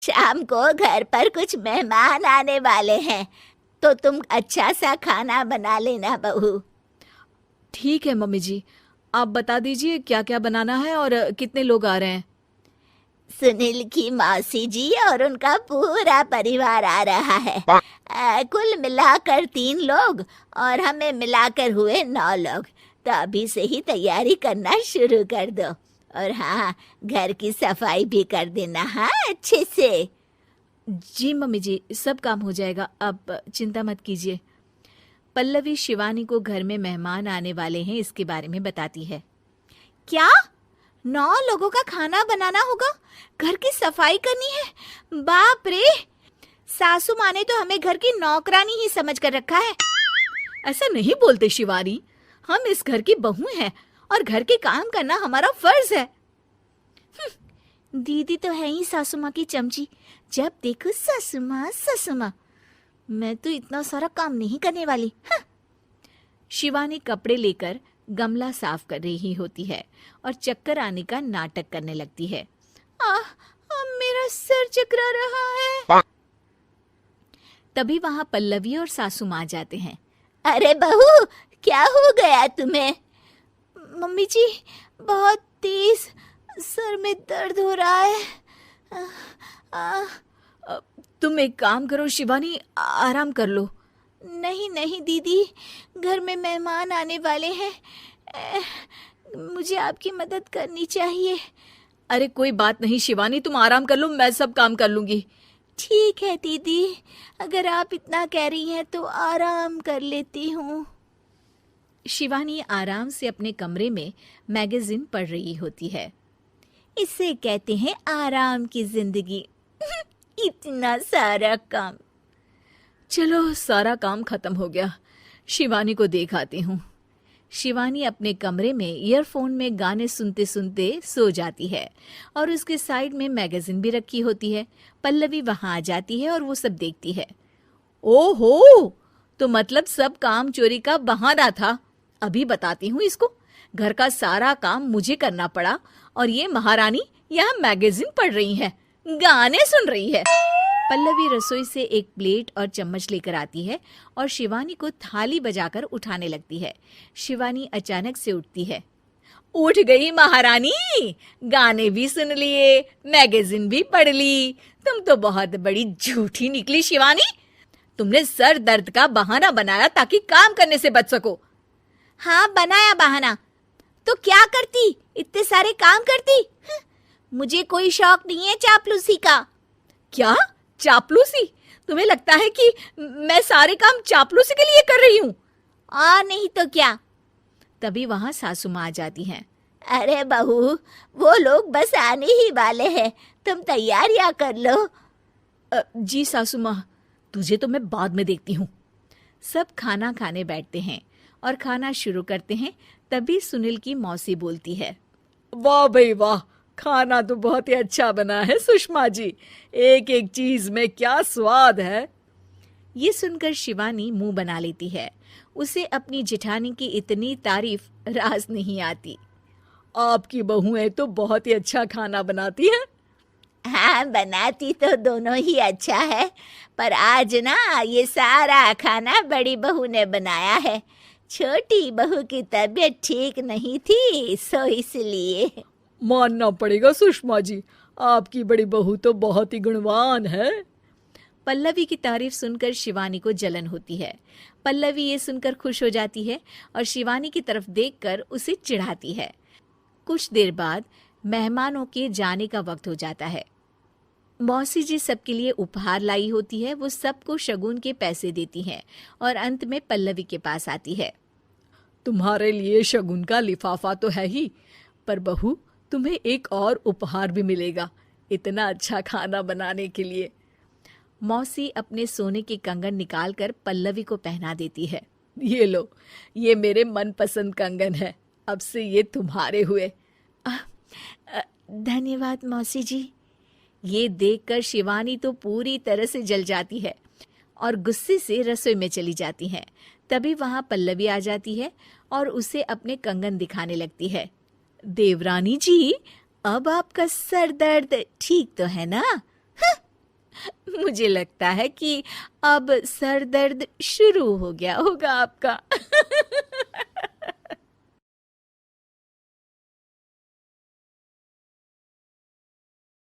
शाम को घर पर कुछ मेहमान आने वाले हैं, तो तुम अच्छा सा खाना बना लेना बहू। ठीक है मम्मी जी, आप बता दीजिए क्या क्या बनाना है और कितने लोग आ रहे हैं। सुनील की मौसी जी और उनका पूरा परिवार आ रहा है। कुल मिलाकर 3 लोग और हमें मिलाकर हुए 9 लोग। तो अभी से ही तैयारी करना शुरू कर दो। और हाँ, घर की सफाई भी कर देना, हाँ, अच्छे से। जी मम्मी जी, सब काम हो जाएगा, आप चिंता मत कीजिए। पल्लवी शिवानी को घर में मेहमान आने वाले हैं इसके बारे में बताती है। क्या 9 लोगों का खाना बनाना होगा, घर की सफाई करनी है? बाप रे, सासू माँ ने तो हमें घर की नौकरानी ही समझ कर रखा है। ऐसा नहीं बोलते शिवानी, हम इस घर की बहू हैं और घर के काम करना हमारा फर्ज है। दीदी तो है ही सासू माँ की चमची, जब देखो सासू माँ सासू माँ। मैं तो इतना सारा काम नहीं करने वाली। शिवानी कपड़े लेकर गमला साफ कर रही होती है और चक्कर आने का नाटक करने लगती है। मेरा सर चकरा रहा है। तभी वहां पल्लवी और सासू माँ जाते हैं। अरे बहू, क्या हो गया तुम्हें? मम्मी जी, बहुत तेज सर में दर्द हो रहा है। तुम एक काम करो शिवानी, आराम कर लो। नहीं नहीं दीदी, घर में मेहमान आने वाले हैं, मुझे आपकी मदद करनी चाहिए। अरे कोई बात नहीं शिवानी, तुम आराम कर लो, मैं सब काम कर लूंगी। ठीक है दीदी, अगर आप इतना कह रही हैं तो आराम कर लेती हूँ। शिवानी आराम से अपने कमरे में मैगजीन पढ़ रही होती है। इसे कहते हैं आराम की जिंदगी। इतना सारा काम। चलो सारा काम खत्म हो गया, शिवानी को देख आती हूँ। शिवानी अपने कमरे में ईयरफोन में गाने सुनते सुनते सो जाती है और उसके साइड में मैगजीन भी रखी होती है। पल्लवी वहां आ जाती है और वो सब देखती है। ओहो, तो मतलब सब काम चोरी का बहाना था। अभी बताती हूँ इसको। घर का सारा काम मुझे करना पड़ा और ये महारानी यहाँ मैगजीन पढ़ रही है, गाने सुन रही है। पल्लवी रसोई से एक प्लेट और चम्मच लेकर आती है और शिवानी को थाली बजाकर उठाने लगती है। शिवानी अचानक से उठती है। उठ गई महारानी, गाने भी सुन लिए, मैगजीन भी पढ़ ली। तुम तो बहुत बड़ी झूठी निकली शिवानी। तुमने सर दर्द का बहाना बनाया ताकि काम करने से बच सको। हाँ, बनाया बहाना, तो क्या करती, इतने सारे काम करती। मुझे कोई शौक नहीं है चापलूसी का। क्या चापलूसी? तुम्हें लगता है कि मैं सारे काम चापलूसी के लिए कर रही हूँ? और नहीं तो क्या। तभी वहां सासू माँ आ जाती हैं। अरे बहू, वो लोग बस आने ही वाले हैं, तुम तैयारियां कर लो। जी सासू माँ, तुझे तो मैं बाद में देखती हूँ। सब खाना खाने बैठते हैं और खाना शुरू करते हैं। तभी सुनील की मौसी बोलती है। वाह भाई वाह, खाना तो बहुत ही अच्छा बना है सुषमा जी, एक एक चीज में क्या स्वाद है। ये सुनकर शिवानी मुंह बना लेती है। उसे अपनी जेठानी की इतनी तारीफ रास नहीं आती। आपकी बहुएं तो बहुत ही अच्छा खाना बनाती हैं। हाँ, बनाती तो दोनों ही अच्छा है, पर आज ना ये सारा खाना बड़ी बहू ने बनाया है। छोटी बहू की तबीयत ठीक नहीं थी, सो इसलिए। मानना पड़ेगा सुषमा जी, आपकी बड़ी बहू तो बहुत ही गुणवान है। पल्लवी की तारीफ सुनकर शिवानी को जलन होती है। पल्लवी ये सुनकर खुश हो जाती है और शिवानी की तरफ देखकर उसे चिढ़ाती है। कुछ देर बाद मेहमानों के जाने का वक्त हो जाता है। मौसी जी सबके लिए उपहार लाई होती है। वो सबको शगुन के पैसे देती हैं और अंत में पल्लवी के पास आती है। तुम्हारे लिए शगुन का लिफाफा तो है ही, पर बहू तुम्हें एक और उपहार भी मिलेगा इतना अच्छा खाना बनाने के लिए। मौसी अपने सोने के कंगन निकालकर पल्लवी को पहना देती है। ये लो, ये मेरे मनपसंद कंगन है, अब से ये तुम्हारे हुए। धन्यवाद मौसी जी। ये देखकर शिवानी तो पूरी तरह से जल जाती है और गुस्से से रसोई में चली जाती है। तभी वहां पल्लवी आ जाती है और उसे अपने कंगन दिखाने लगती है। देवरानी जी, अब आपका सर दर्द ठीक तो है ना? मुझे लगता है कि अब सर दर्द शुरू हो गया होगा आपका।